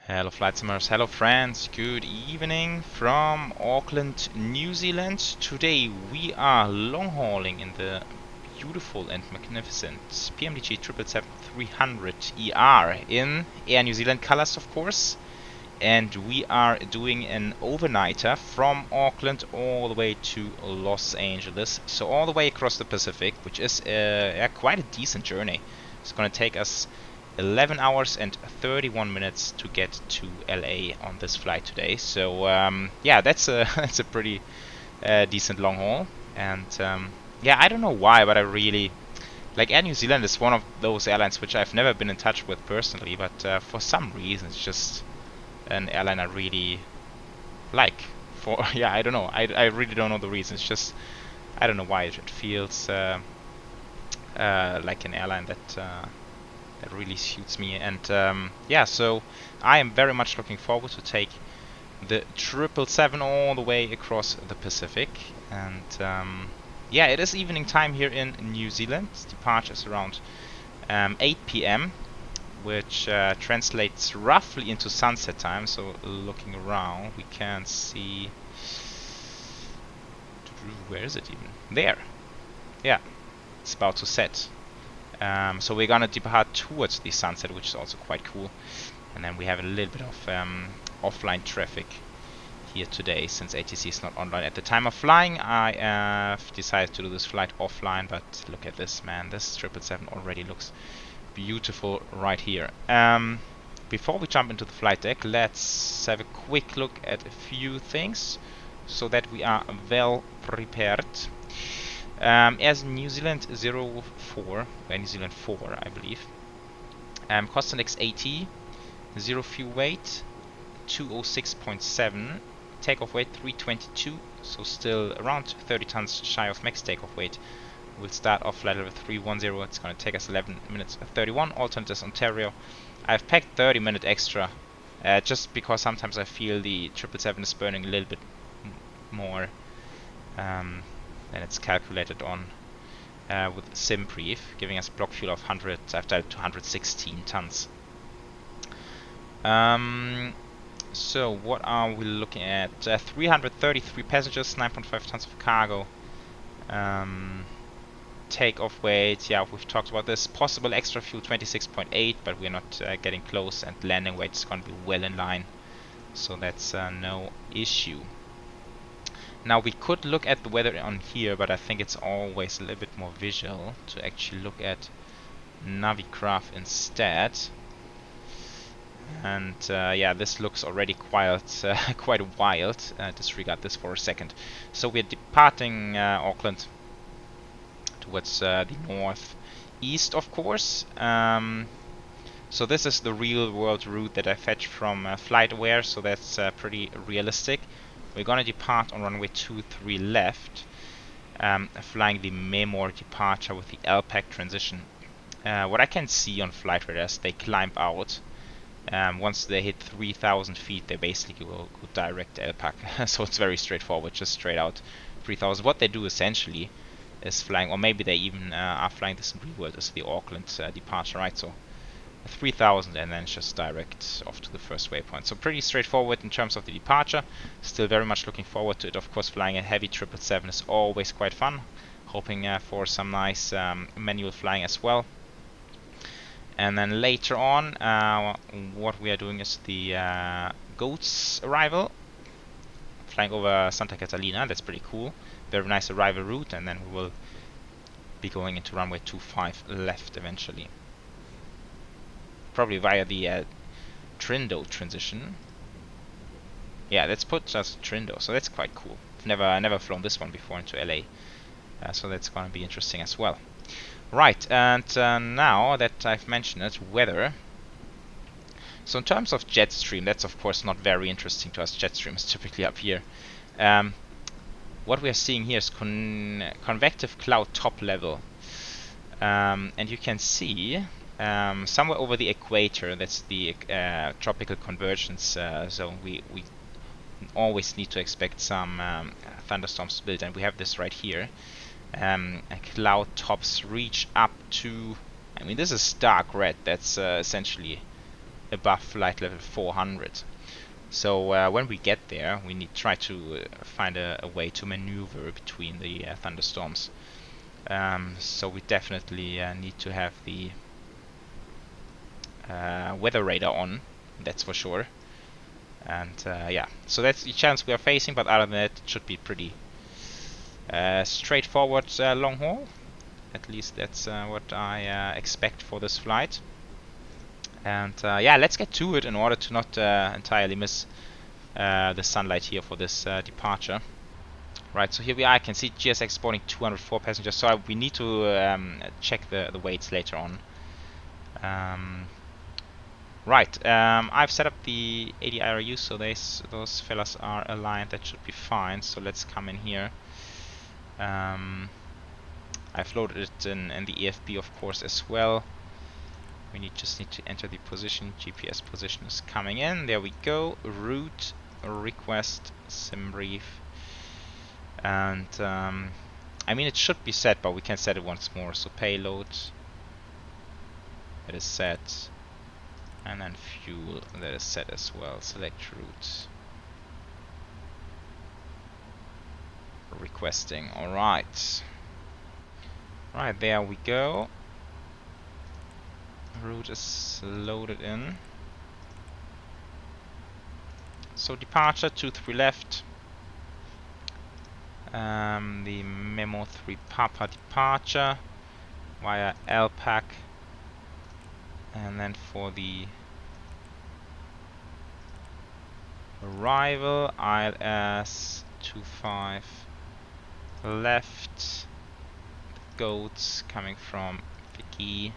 Hello flight simmers, hello friends, good evening from Auckland, New Zealand. Today we are long hauling in the beautiful and magnificent PMDG 777-300ER in Air New Zealand colors, of course. And we are doing an overnighter from Auckland all the way to Los Angeles. So all the way across the Pacific, which is quite a decent journey. It's going to take us 11 hours and 31 minutes to get to LA on this flight today. So yeah, that's a that's a pretty decent long haul. And yeah, I don't know why, but I really like Air New Zealand is one of those airlines which I've never been in touch with personally, but for some reason it's just an airline I really like. For yeah, I don't know. I really don't know the reason. It's just I don't know why it feels like an airline that really suits me. And yeah, so I am very much looking forward to take the 777 all the way across the Pacific. And yeah, it is evening time here in New Zealand. Departure is around 8 p.m. which translates roughly into sunset time. So looking around, we can see, where is it even? There. Yeah, it's about to set. So we're gonna depart towards the sunset, which is also quite cool. And then we have a little bit of offline traffic here today, since ATC is not online at the time of flying. I have decided to do this flight offline, but look at this, man. This 777 already looks beautiful right here. Before we jump into the flight deck, let's have a quick look at a few things so that we are well prepared. As New Zealand 04, New Zealand 4, I believe. Cost index 80, 0 fuel weight, 206.7, takeoff weight 322, so still around 30 tons shy of max takeoff weight. We'll start off flight level 310. It's going to take us 11 minutes 31. Alternate is Ontario. I've packed 30 minutes extra, just because sometimes I feel the 777 is burning a little bit more than it's calculated on with SimBrief, giving us block fuel of 100. I've dialed to 116 tons. So what are we looking at? 333 passengers, 9.5 tons of cargo. Takeoff weight, yeah, we've talked about this. Possible extra fuel 26.8, but we're not getting close, and landing weight is going to be well in line, so that's no issue. Now we could look at the weather on here, but I think it's always a little bit more visual to actually look at Navigraph instead. And yeah, this looks already quite wild. Disregard this for a second. So we're departing Auckland towards the northeast, of course. So this is the real world route that I fetched from FlightAware, so that's pretty realistic. We're gonna depart on runway 23 left, flying the Mainboard departure with the LPAC transition. What I can see on flight radars, they climb out. Once they hit 3,000 feet, they basically will go direct LPAC. So it's very straightforward, just straight out 3,000. What they do essentially is flying, or maybe they even are flying this in real world, is the Auckland departure, right? So 3,000 and then just direct off to the first waypoint. So pretty straightforward in terms of the departure. Still very much looking forward to it. Of course, flying a heavy 777 is always quite fun. Hoping for some nice manual flying as well. And then later on, what we are doing is the GOAT's arrival. Flying over Santa Catalina, that's pretty cool. Very nice arrival route, and then we will be going into runway 25 left eventually. Probably via the Trindo transition. Yeah, let's put just Trindo, so that's quite cool. I've never flown this one before into LA, so that's going to be interesting as well. Right, and now that I've mentioned it, weather. So in terms of jet stream, that's of course not very interesting to us. Jet stream is typically up here. What we are seeing here is convective cloud top level, and you can see somewhere over the equator, that's the tropical convergence zone, we always need to expect some thunderstorms to build, and we have this right here. Cloud tops reach up to, I mean, this is stark red. That's essentially above flight level 400. So when we get there, we need try to find a way to maneuver between the thunderstorms. So we definitely need to have the weather radar on, that's for sure. And yeah, so that's the challenge we are facing, but other than that, it should be pretty straightforward long haul. At least that's what I expect for this flight. And yeah, let's get to it in order to not entirely miss the sunlight here for this departure. Right, so here we are. I can see GSX boarding 204 passengers, so we need to check the weights later on. Right, I've set up the 80 IRU, so those fellas are aligned. That should be fine. So let's come in here. I've loaded it in the EFB, of course, as well. We just need to enter the position. GPS position is coming in. There we go. Route request sim brief. And I mean, it should be set, but we can set it once more. So payload, it is set. And then fuel, that is set as well. Select route. Requesting, alright. Right, there we go. Route is loaded in. So departure, 23 left. The Memo 3 Papa departure via LPAC. And then for the arrival, ILS 25 left. The goats coming from Vicky.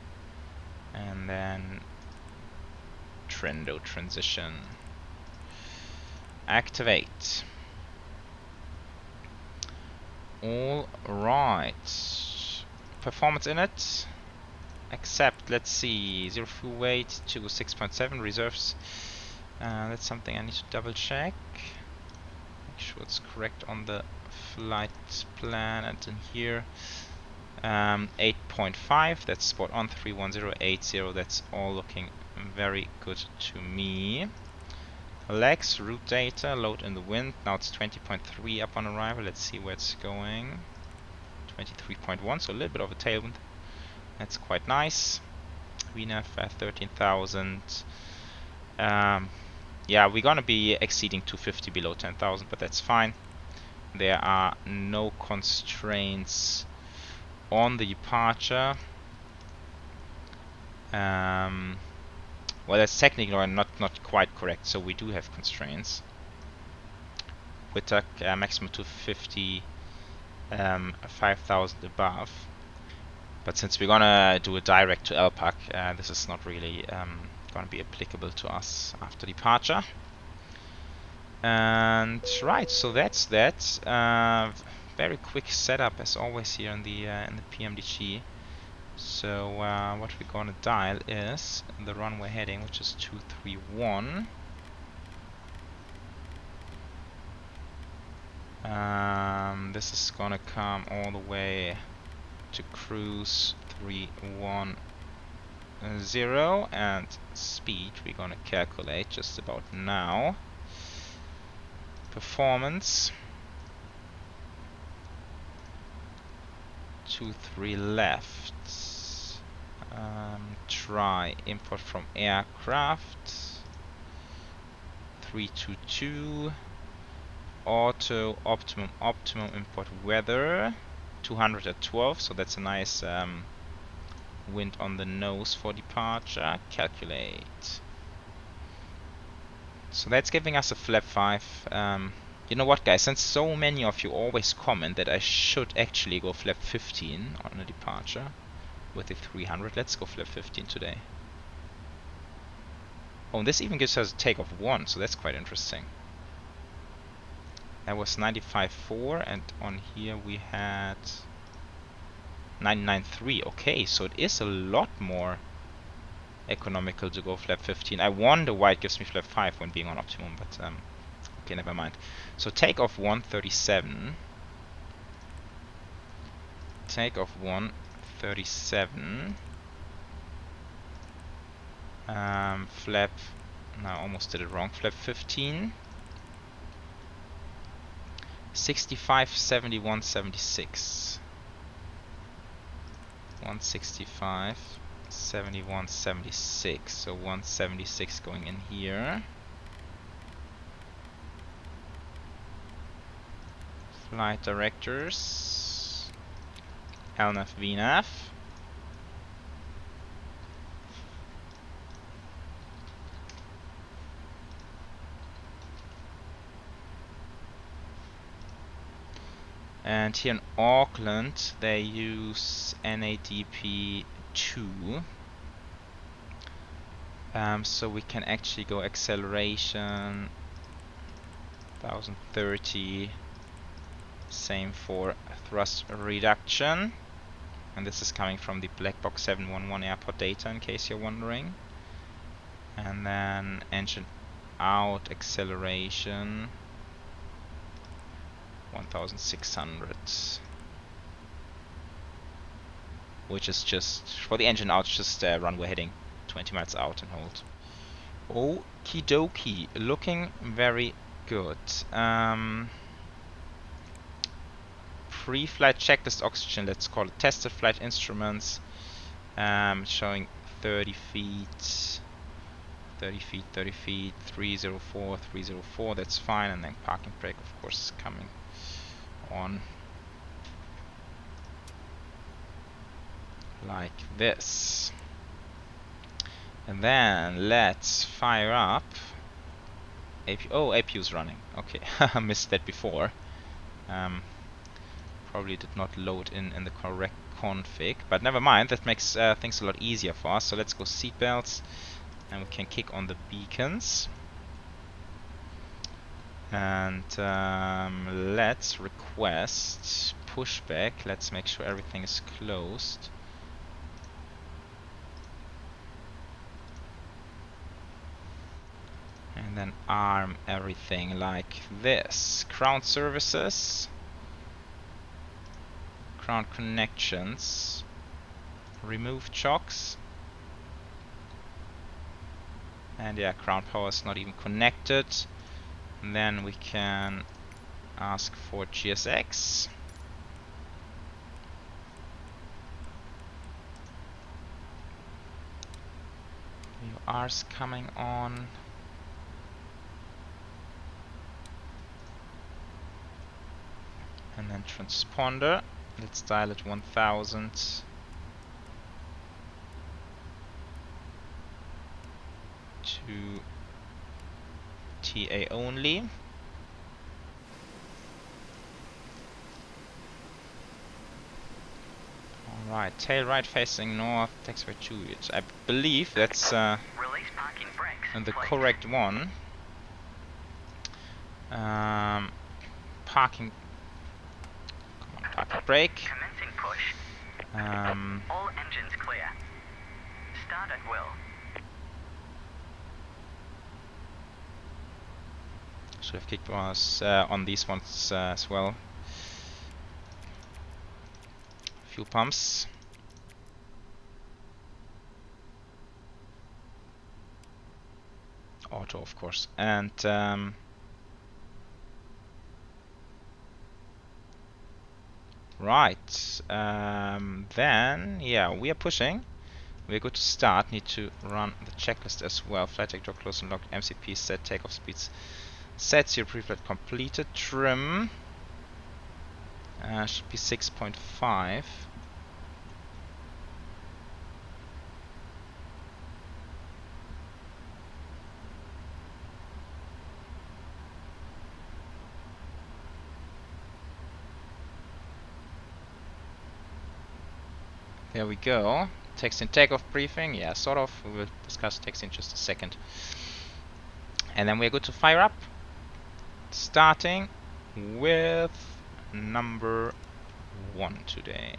And then Trendo transition. Activate. All right. Performance in it. Accept. Let's see. 0 fuel weight to 6.7 reserves. That's something I need to double check. Make sure it's correct on the flight plan and in here. 8.5. That's spot on. 31080. That's all looking very good to me. KLAX route data, load in the wind. Now it's 20.3 up on arrival. Let's see where it's going. 23.1, so a little bit of a tailwind. That's quite nice. VNAV 13,000. Yeah, we're gonna be exceeding 250 below 10,000, but that's fine. There are no constraints on the departure. Well, that's technically not quite correct. So we do have constraints. We took maximum 250, 5,000 above. But since we're gonna do a direct to LPAC, this is not really gonna be applicable to us after departure. And right, so that's that. Very quick setup as always here in the PMDG. So what we're gonna dial is the runway heading, which is 231. This is gonna come all the way to cruise 310, and speed we're gonna calculate just about now. Performance 23 left. Try import from aircraft 322. Auto optimum import weather 200 at 12, so that's a nice wind on the nose for departure. Calculate. So that's giving us a flap 5. You know what, guys, since so many of you always comment that I should actually go flap 15 on a departure with the 300, let's go flap 15 today. Oh, and this even gives us a takeoff 1, so that's quite interesting. That was 95.4, and on here we had 99.3. Okay, so it is a lot more economical to go flap 15. I wonder why it gives me flap 5 when being on optimum, but okay, never mind. So takeoff 137. Takeoff 137. Flap, no, I almost did it wrong. Flap 15. 65, 71, 76. 165, 71, 76. So 176 going in here. Flight directors. LNAV, VNAV. And here in Auckland, they use NADP 2. So we can actually go acceleration 1030. Same for thrust reduction. And this is coming from the Black Box 711 airport data, in case you're wondering. And then engine out acceleration 1600, which is just for the engine out, just runway heading 20 miles out and hold. Okie dokie, looking very good. Pre-flight checklist oxygen, let's call it tested flight instruments, showing 30 feet, 30 feet, 30 feet, 304, 304, that's fine. And then parking brake, of course, is coming on like this. And then let's fire up APU. Oh, APU is running. Okay, I missed that before. Probably did not load in the correct config, but never mind, that makes things a lot easier for us. So let's go seatbelts, and we can kick on the beacons. And let's request pushback. Let's make sure everything is closed. And then arm everything like this. Ground services, ground connections, remove chocks. And yeah, ground power is not even connected. And then we can ask for GSX. VOR's coming on. And then transponder, let's dial it 1000. To TA only. Alright, tail right facing north, taxiway 2. I believe that's the correct one. Parking. Come on, parking brake. Commencing push. All engines clear. Start at will. Should have kicked us on these ones as well. Fuel pumps. Auto, of course. And right. Then, yeah, we are pushing. We're good to start. Need to run the checklist as well. Flight deck door closed and locked. MCP set. Takeoff speeds set. Zero pre-flight completed. Trim should be 6.5. There we go. Text in takeoff briefing. Yeah, sort of. We will discuss text in just a second. And then we're good to fire up. Starting with number 1 today.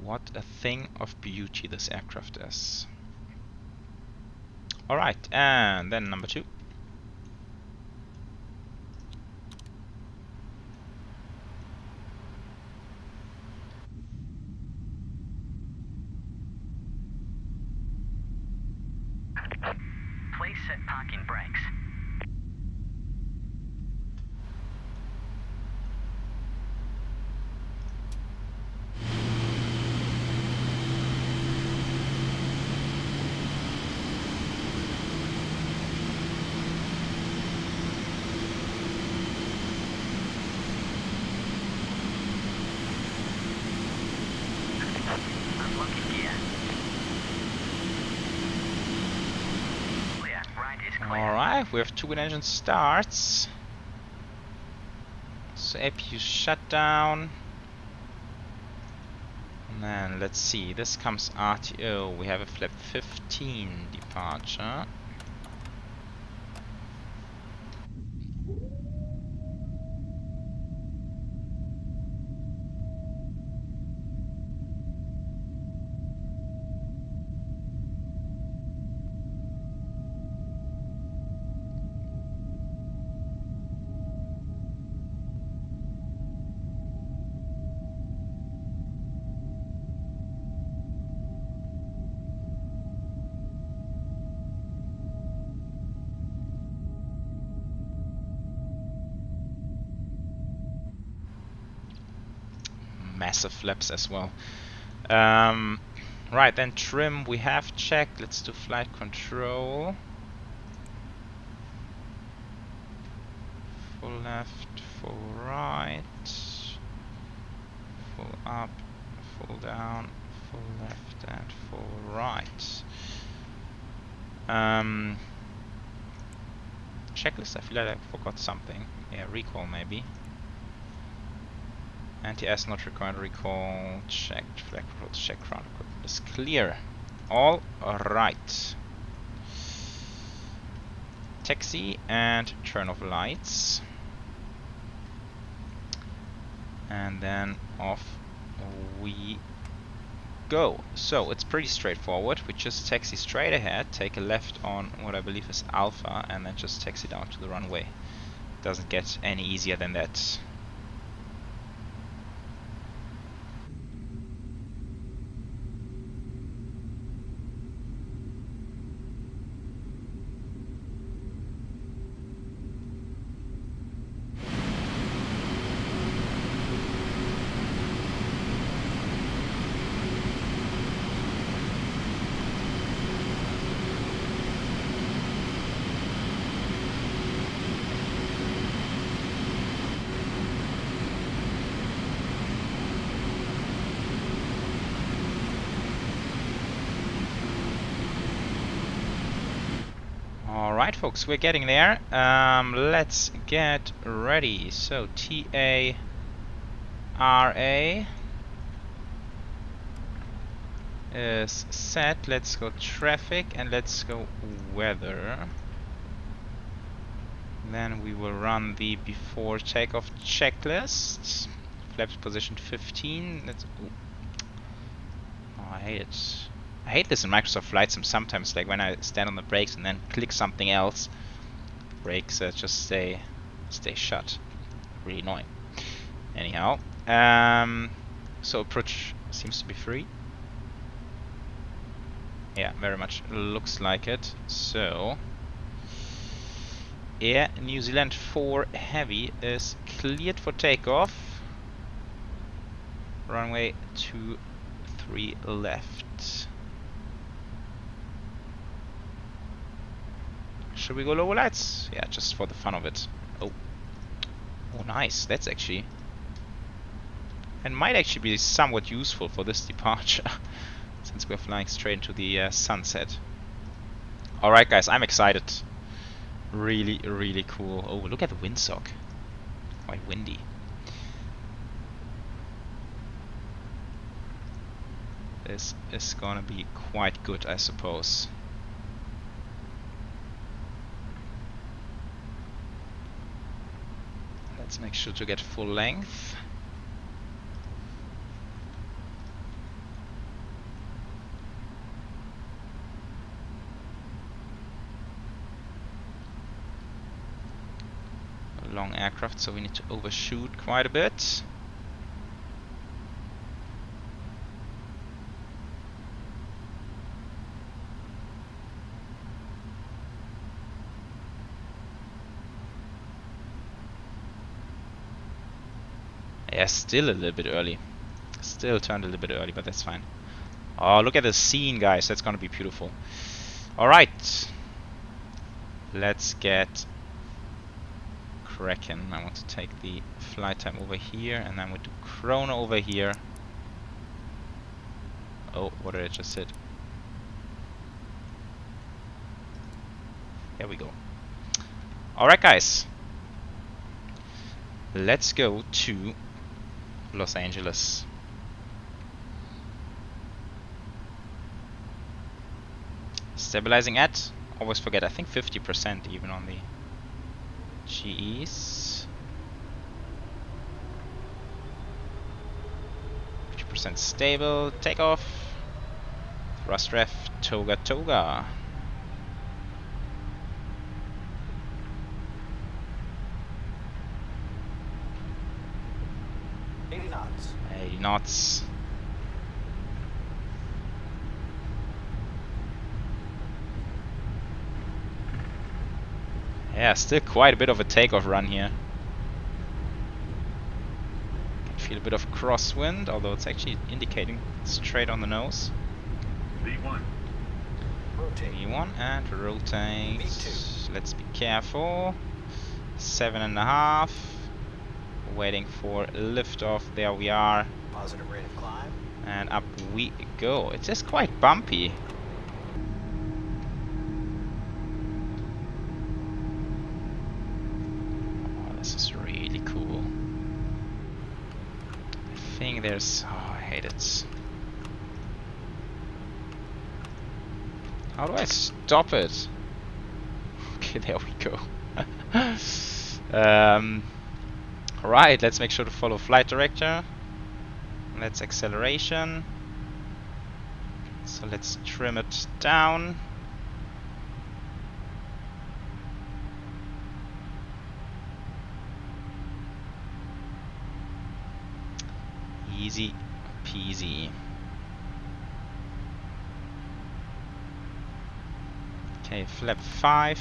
What a thing of beauty this aircraft is. Alright, and then number 2. Please set parking brakes. Unlocking gear. Clear. Right is clear. Alright, we have 2 engine starts. So APU shutdown. And then let's see, this comes RTO. We have a flap 15 departure. Massive flaps as well. Right, then trim we have checked. Let's do flight control. Full left, full right, full up, full down, full left and full right. Checklist, I feel like I forgot something. Yeah, recall maybe. Anti-S not required, recall, checked, flag controls, check, ground equipment is clear. All right. Taxi and turn off lights. And then off we go. So it's pretty straightforward. We just taxi straight ahead, take a left on what I believe is Alpha, and then just taxi down to the runway. Doesn't get any easier than that. Alright folks, we're getting there. Let's get ready. So TARA is set. Let's go traffic and let's go weather. Then we will run the before takeoff checklist. Flaps position 15. Let's. Oh, I hate it. I hate this in Microsoft Flight Sim sometimes, like when I stand on the brakes and then click something else, brakes just stay shut. Really annoying. Anyhow, so approach seems to be free. Yeah, very much looks like it. So Air New Zealand 4 Heavy is cleared for takeoff. Runway 23 left. Should we go lower lights? Yeah, just for the fun of it. Oh, nice. That's actually, and might actually be somewhat useful for this departure, since we're flying straight into the sunset. All right, guys, I'm excited. Really, really cool. Oh, look at the windsock. Quite windy. This is gonna be quite good, I suppose. Let's make sure to get full length. long aircraft, so we need to overshoot quite a bit. Yeah, still a little bit early. Still turned a little bit early, but that's fine. Oh, look at the scene, guys. That's gonna be beautiful. Alright. Let's get cracking. I want to take the flight time over here, and then we do chrono over here. Oh, what did I just hit? There we go. Alright, guys. Let's go to Los Angeles. Stabilizing at, always forget, I think 50% even on the GEs. 50% stable, takeoff. Thrust ref, toga toga. Knots. 80 knots. Yeah, still quite a bit of a takeoff run here. Can feel a bit of crosswind, although it's actually indicating straight on the nose. V1. Rotate. V1 and rotate. V2. Let's be careful. 7.5. Waiting for liftoff. There we are. Positive rate of climb. And up we go. It is quite bumpy. Oh, this is really cool. I think there's... Oh, I hate it. How do I stop it? Okay, there we go. Right, let's make sure to follow flight director. Let's acceleration. So let's trim it down. Easy peasy. Okay, flap 5.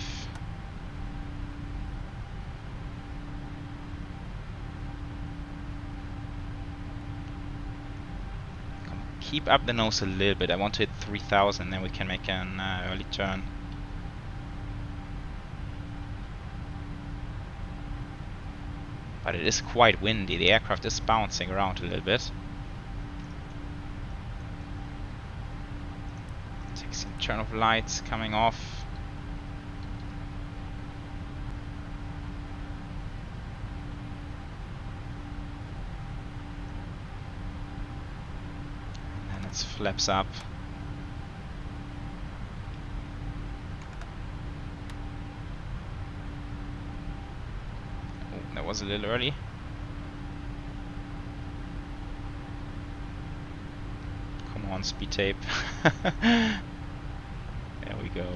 Keep up the nose a little bit. I want to hit 3000, then we can make an early turn. But it is quite windy. The aircraft is bouncing around a little bit. Take some turn of lights coming off. Flaps up. Oh, that was a little early. Come on, speed tape. There we go.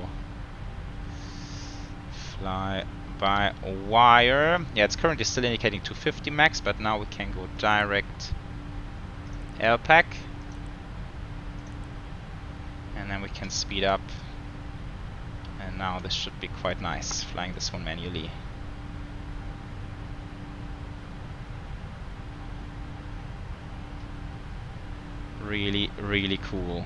Fly by wire. Yeah, it's currently still indicating 250 max, but now we can go direct LPAC. And then we can speed up, and now this should be quite nice, flying this one manually. Really, really cool.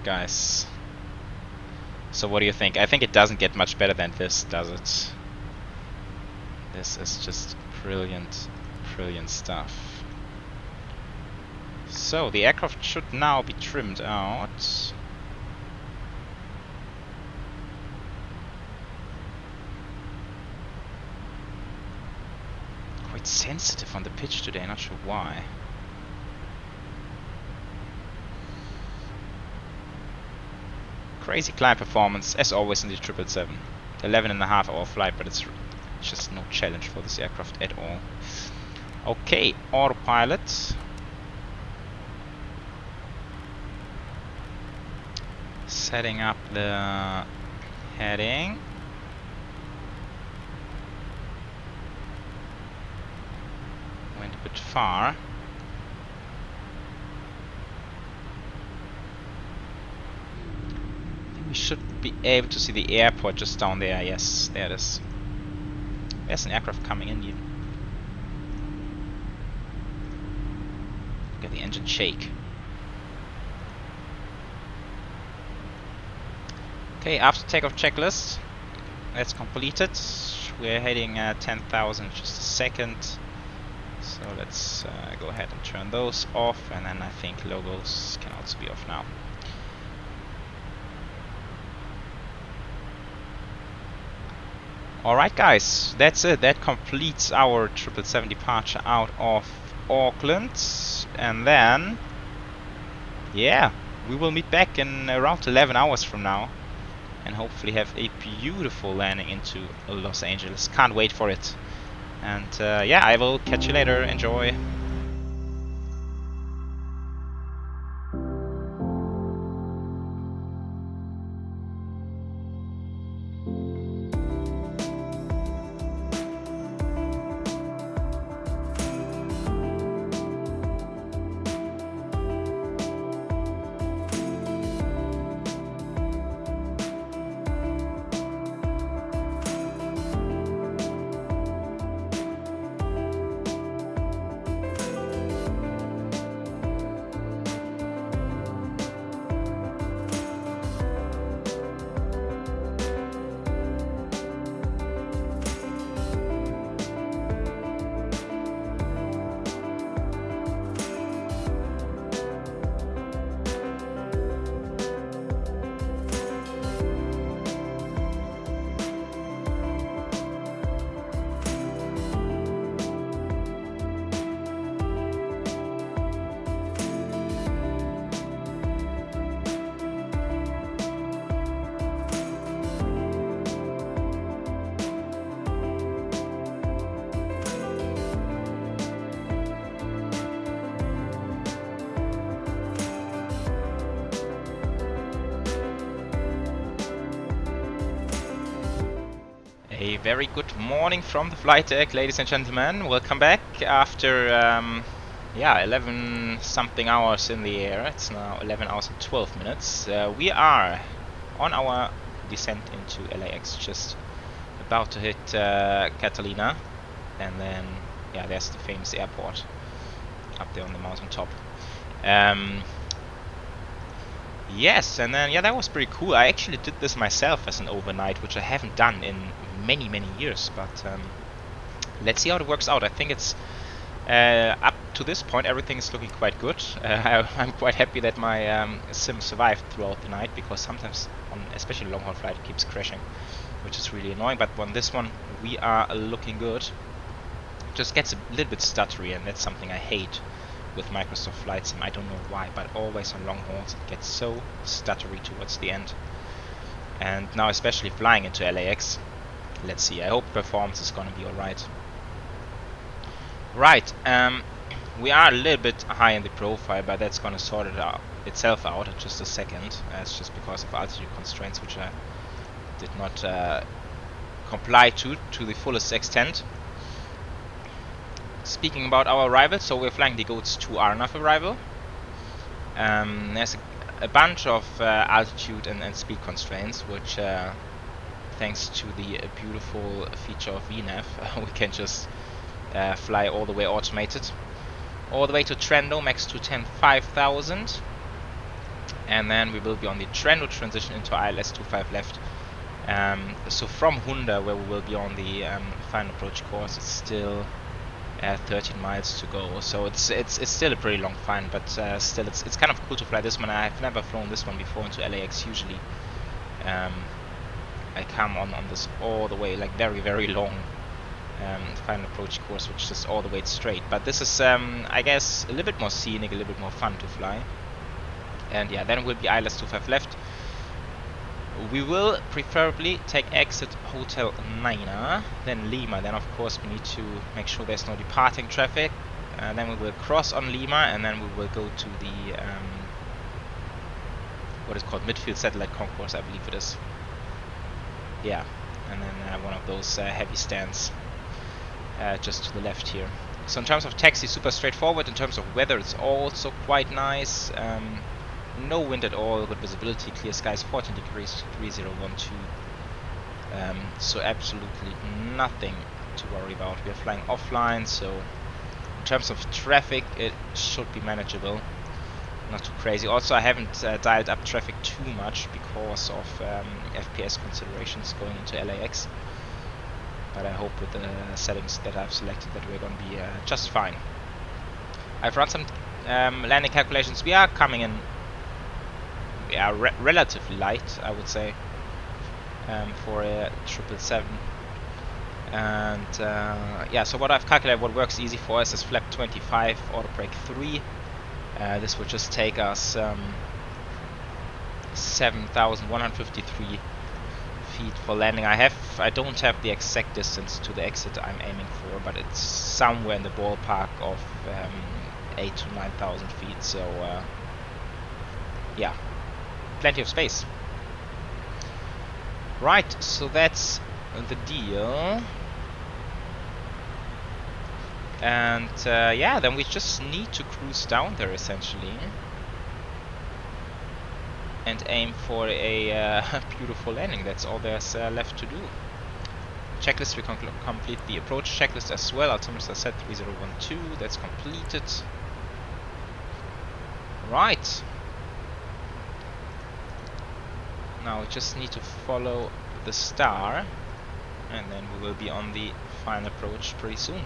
Guys, so what do you think? I think it doesn't get much better than this, does it? This is just brilliant, brilliant stuff. So the aircraft should now be trimmed out. bit sensitive on the pitch today, not sure why. Crazy climb performance, as always in the 777. 11.5 hour flight, but it's just no challenge for this aircraft at all. Okay, autopilot. Setting up the heading. Went a bit far. We should be able to see the airport just down there. Yes, there it is. There's an aircraft coming in. Look at the engine shake. Okay, after takeoff checklist, that's completed. We're heading 10,000 just a second. So let's go ahead and turn those off, and then I think logos can also be off now. Alright guys, that's it. That completes our 777 departure out of Auckland. And then, yeah, we will meet back in around 11 hours from now. And hopefully have a beautiful landing into Los Angeles. Can't wait for it. And yeah, I will catch you later. Enjoy. A very good morning from the flight deck, ladies and gentlemen. Welcome back after yeah, 11 something hours in the air. It's now 11 hours and 12 minutes. We are on our descent into LAX, just about to hit Catalina, and then yeah, there's the famous airport up there on the mountain top. Yes, and then yeah, that was pretty cool. I actually did this myself as an overnight, which I haven't done in many years, but let's see how it works out. I think it's up to this point everything is looking quite good. I'm quite happy that my sim survived throughout the night, because sometimes on especially long haul flight it keeps crashing, which is really annoying, but on this one we are looking good. It just gets a little bit stuttery, and that's something I hate with Microsoft Flight Sim. I don't know why, but always on long hauls it gets so stuttery towards the end. And now especially flying into LAX, let's see, I hope performance is gonna be alright. Right, we are a little bit high in the profile, but that's gonna sort itself out in just a second. It's just because of altitude constraints, which I did not comply to the fullest extent. Speaking about our arrival, so we're flying the GOATS to Arnav arrival. There's a bunch of altitude and speed constraints, which thanks to the beautiful feature of VNav, we can just fly all the way automated, all the way to Trendo, max to 10,500, and then we will be on the Trendo transition into ILS 25 left. So from Hunda, where we will be on the final approach course, it's still 13 miles to go, so it's still a pretty long flight, but still it's kind of cool to fly this one. I've never flown this one before into LAX. Usually I come on this all the way, like very long final approach course, which is all the way straight. But this is, I guess, a little bit more scenic, a little bit more fun to fly. And yeah, then will be ILS 25 left. We will preferably take exit Hotel Nina, then Lima. Then of course we need to make sure there's no departing traffic. Then we will cross on Lima, and then we will go to the what is called midfield satellite concourse, I believe it is. Yeah, and then one of those heavy stands just to the left here. So in terms of taxi, super straightforward. In terms of weather, it's also quite nice. No wind at all, good visibility, clear skies, 14 degrees, 3012. So absolutely nothing to worry about. We are flying offline, so in terms of traffic, it should be manageable. Not too crazy. Also, I haven't dialed up traffic too much because of FPS considerations going into LAX. But I hope with the settings that I've selected that we're going to be just fine. I've run some landing calculations. We are coming in relatively light, I would say, for a 777. And yeah, so what I've calculated, what works easy for us is flap 25, auto brake 3. This will just take us 7,153 feet for landing. I don't have the exact distance to the exit I'm aiming for, but it's somewhere in the ballpark of 8,000 to 9,000 feet. So yeah, plenty of space. Right, so that's the deal. And yeah, then we just need to cruise down there essentially and aim for a beautiful landing. That's all there's left to do. Checklist, we can complete the approach checklist as well. Altimeter set 3012, that's completed. Right. Now we just need to follow the star, and then we will be on the final approach pretty soon.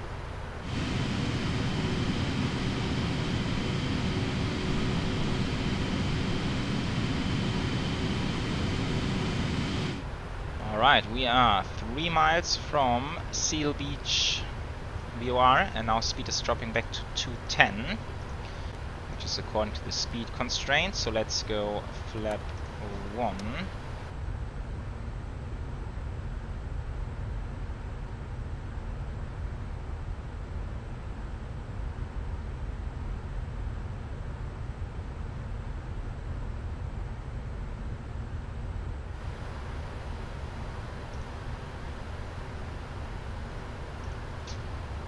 Alright, we are 3 miles from Seal Beach VOR, and our speed is dropping back to 210, which is according to the speed constraint. So let's go flap 1.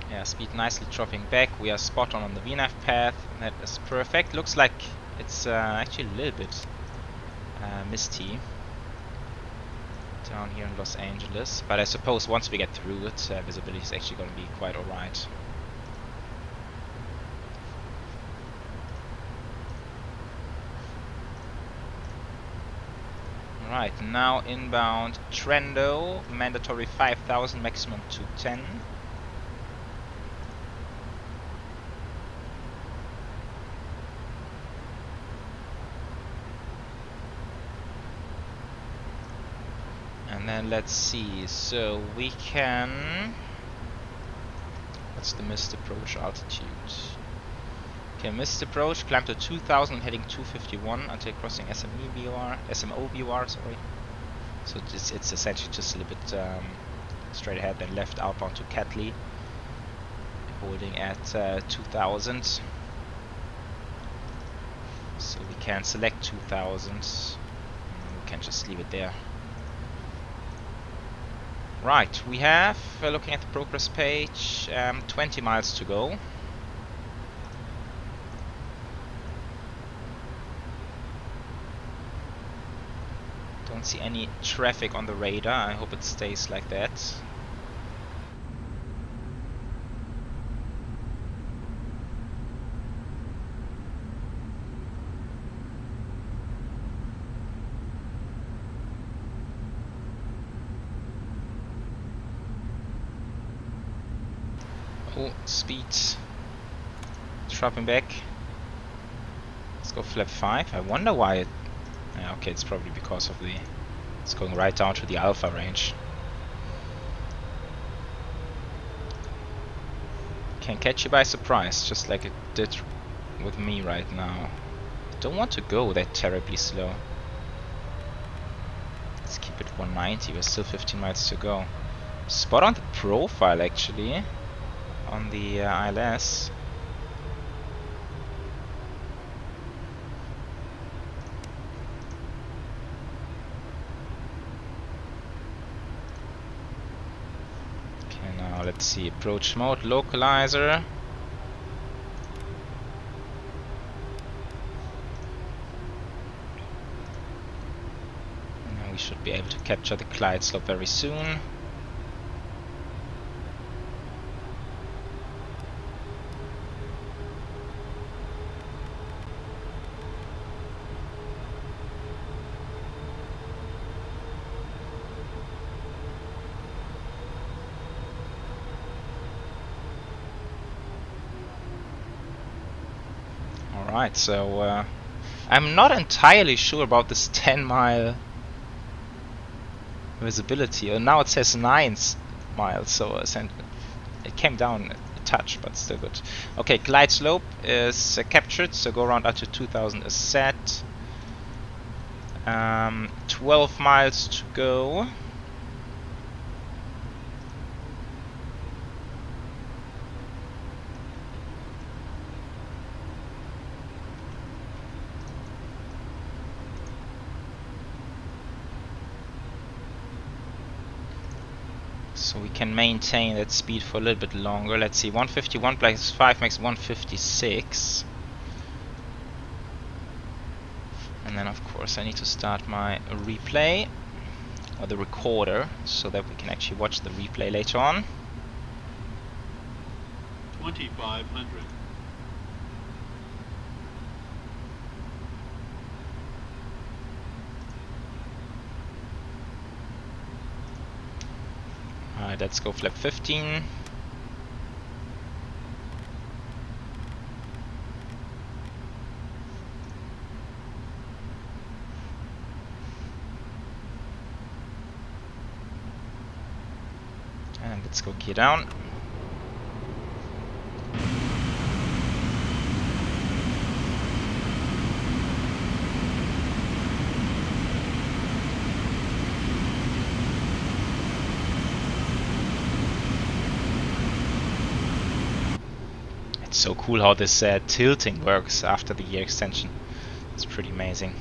Yeah, speed nicely dropping back. We are spot on the VNAV path. That is perfect. Looks like it's actually a little bit misty down here in Los Angeles, but I suppose once we get through it, visibility is actually going to be quite alright. Right, now inbound Trendo, mandatory 5,000, maximum 210. And then let's see, so we can... What's the missed approach altitude? Okay, missed approach, climb to 2,000, heading 251 until crossing SMO BOR, sorry. So it's essentially just a little bit straight ahead, then left outbound to Catley, holding at 2,000. So we can select 2,000, we can just leave it there. Right, we have, looking at the progress page, 20 miles to go. Don't see any traffic on the radar. I hope it stays like that. Oh, speed dropping back. Let's go flap 5. I wonder why it... Yeah, okay, it's probably because of the... It's going right down to the alpha range. can catch you by surprise, just like it did with me right now. Don't want to go that terribly slow. Let's keep it 190, we're still 15 miles to go. Spot on the profile actually, on the ILS. Okay, now let's see, approach mode, localizer. We should be able to capture the glide slope very soon. Alright, so I'm not entirely sure about this 10-mile visibility. Now it says 9 miles, so it came down a touch, but still good. Okay, glide slope is captured, so go around up to 2000 is set. 12 miles to go. So we can maintain that speed for a little bit longer. Let's see, 151 plus 5 makes 156. And then of course I need to start my replay, or the recorder, so that we can actually watch the replay later on. 2500. Alright, let's go flap 15. And let's go gear down. It's so cool how this tilting works after the gear extension. It's pretty amazing.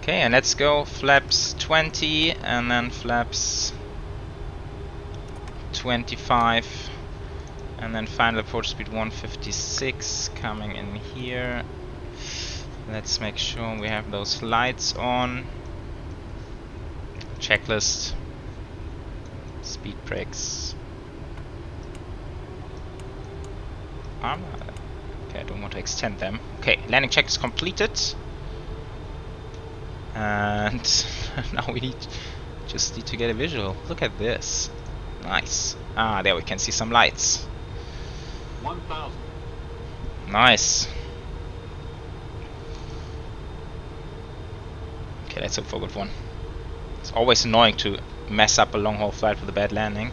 Okay, and let's go flaps 20 and then flaps 25 and then final approach speed 156 coming in here. Let's make sure we have those lights on. Checklist, speed brakes. Okay, I don't want to extend them. Okay, landing check is completed. And now we just need to get a visual. Look at this. Nice. Ah, there we can see some lights. 1000. Nice. Okay, let's hope for a good one. It's always annoying to mess up a long haul flight with a bad landing.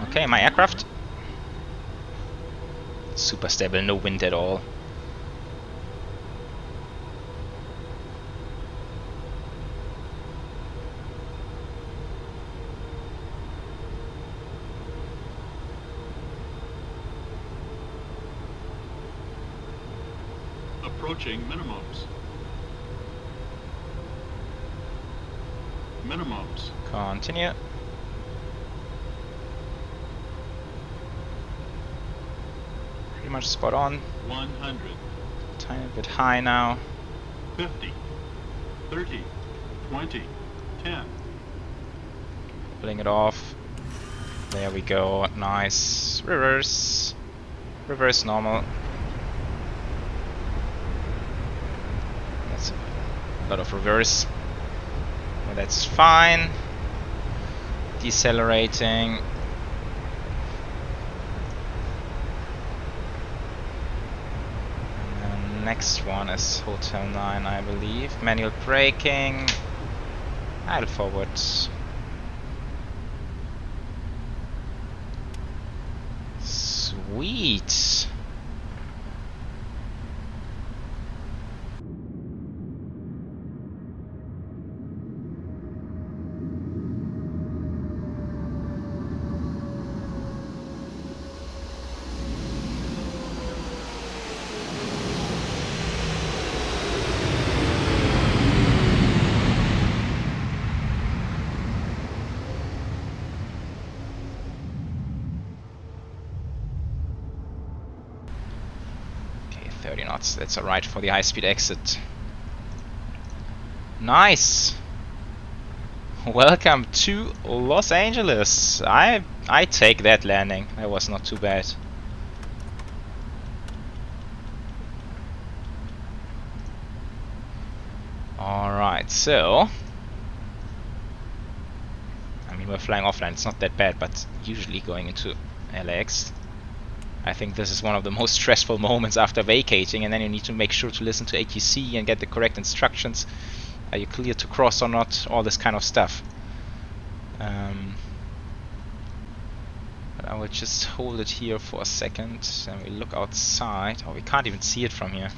Okay, my aircraft. Super stable, no wind at all. Approaching minimums. Minimums. Continue. Pretty much spot on. 100. Tiny bit high now. 50. 30. 20. 10. Pulling it off. There we go. Nice. Reverse. Reverse normal. A lot of reverse. Well, that's fine. Decelerating. And next one is Hotel 9, I believe. Manual braking. Idle forward. Sweet. Okay, 30 knots. That's alright for the high-speed exit. Nice. Welcome to Los Angeles. I take that landing. That was not too bad. Alright, so I mean, we're flying offline, it's not that bad, but usually going into LAX, I think this is one of the most stressful moments after vacating, and then you need to make sure to listen to ATC and get the correct instructions. Are you clear to cross or not? All this kind of stuff. But I will just hold it here for a second, and we look outside. Oh, we can't even see it from here.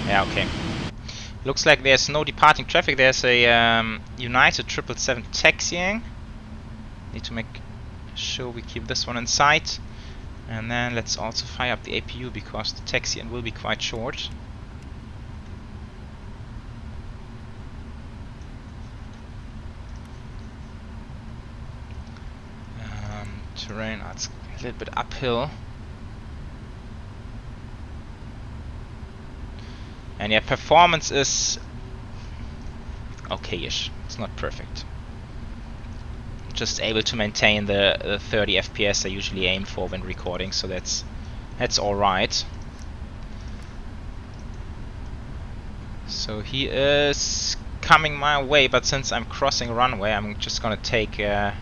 Yeah, okay. Looks like there's no departing traffic. There's a United 777 taxiing. Need to make sure we keep this one in sight. And then let's also fire up the APU because the taxiing will be quite short. Terrain, it's a little bit uphill. And yeah, performance is okay-ish. It's not perfect. Just able to maintain the 30 FPS I usually aim for when recording, so that's all right. So he is coming my way, but since I'm crossing runway, I'm just gonna take the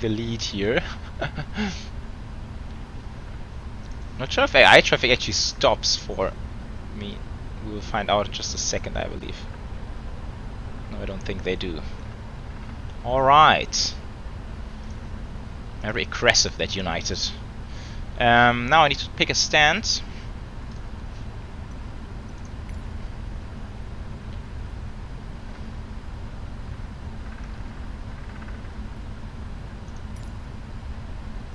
lead here. Not sure if AI traffic actually stops for me. We will find out in just a second, I believe. No, I don't think they do. Alright. Very aggressive, that United. Now I need to pick a stand.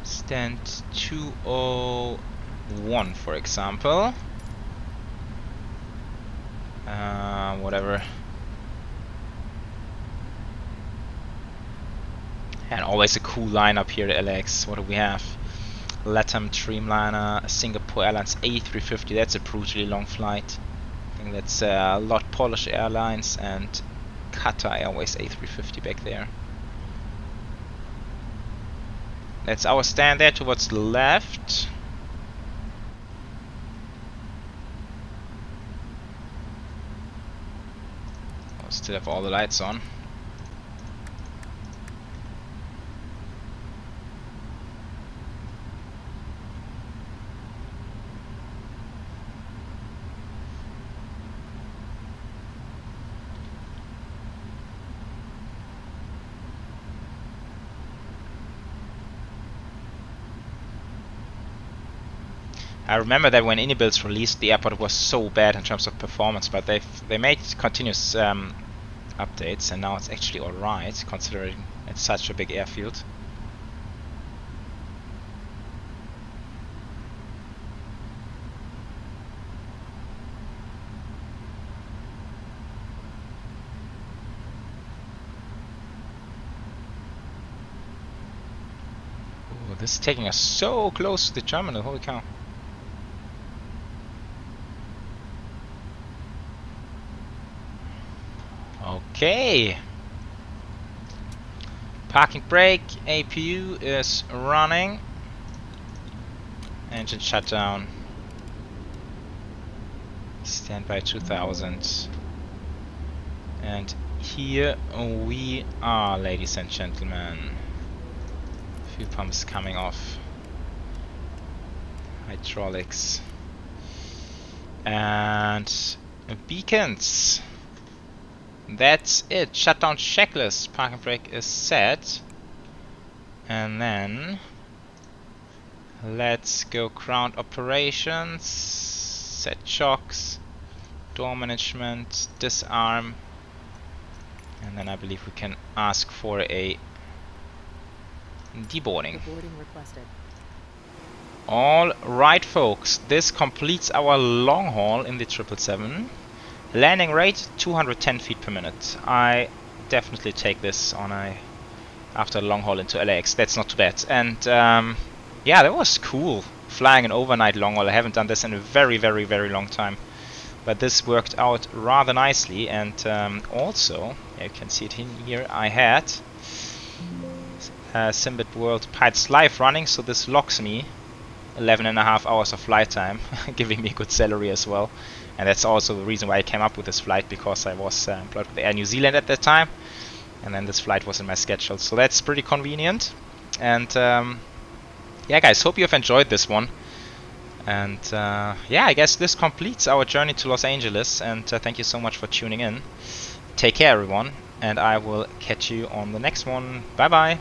Stand 201, for example. Whatever. And always a cool lineup here at LAX. What do we have? LATAM Dreamliner, Singapore Airlines A350. That's a brutally long flight. I think that's a lot Polish Airlines and Qatar Airways A350 back there. That's our stand there towards the left. I'll still have all the lights on. I remember that when iniBuilds released, the airport was so bad in terms of performance, but they made continuous updates, and now it's actually alright, considering it's such a big airfield. Ooh, this is taking us so close to the terminal, holy cow. Okay. Parking brake, APU is running. Engine shutdown. Standby 2000. And here we are, ladies and gentlemen. Fuel pumps coming off. Hydraulics. And beacons. That's it. Shutdown checklist. Parking brake is set. And then let's go ground operations. Set shocks. Door management. Disarm. And then I believe we can ask for a deboarding. Deboarding requested. All right, folks. This completes our long haul in the 777. Landing rate 210 feet per minute. I definitely take this on after a long haul into LAX. That's not too bad. And yeah, that was cool. Flying an overnight long haul. I haven't done this in a very, very, very long time. But this worked out rather nicely. And also, yeah, you can see it in here, I had Simbit World Pilots Live running. So this locks me 11.5 hours of flight time, giving me a good salary as well. And that's also the reason why I came up with this flight, because I was employed with Air New Zealand at that time, and then this flight was in my schedule. So that's pretty convenient. And yeah, guys, hope you have enjoyed this one. And yeah, I guess this completes our journey to Los Angeles. And thank you so much for tuning in. Take care, everyone, and I will catch you on the next one. Bye bye.